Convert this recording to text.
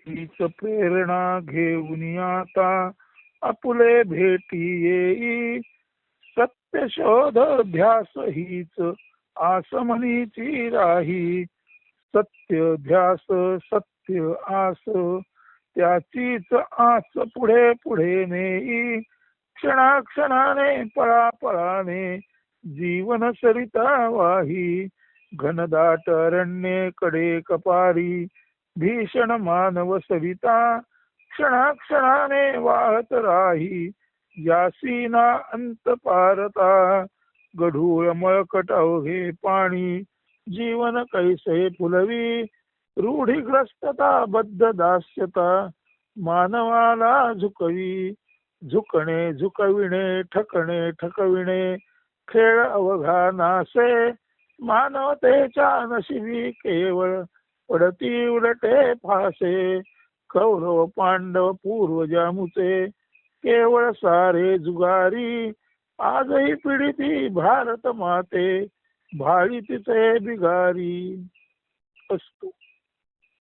हीच प्रेरणा घेऊन आता आपुले भेटी येई. सत्य शोध ध्यास हीच आस म्हणीची राही. सत्य ध्यास सत्य आस त्याचीच आस पुढे पुढे नेई. क्षणाक्षणाने पळापळाने जीवन सरिता वाही. घनदाट अरण्ये कडे कपारी भीषण मानव सविता. क्षणाक्षणाने वाहत राही यासी ना अंत पारता. गढूळ मळकट अवघे पाणी जीवन कैसे फुलवी. रूढीग्रस्तता बद्ध दास्यता मानवाला झुकवी. झुकणे झुकविणे ठकणे ठकविणे खेळ अवघा नासे. मानवतेच्या नशिबी केवळ पडती उलटे फासे. कौरव पांडव पूर्वजामुचे केवळ सारे जुगारी. आजही पीडिती भारत माते भाळी तिचे बिगारी. असतो.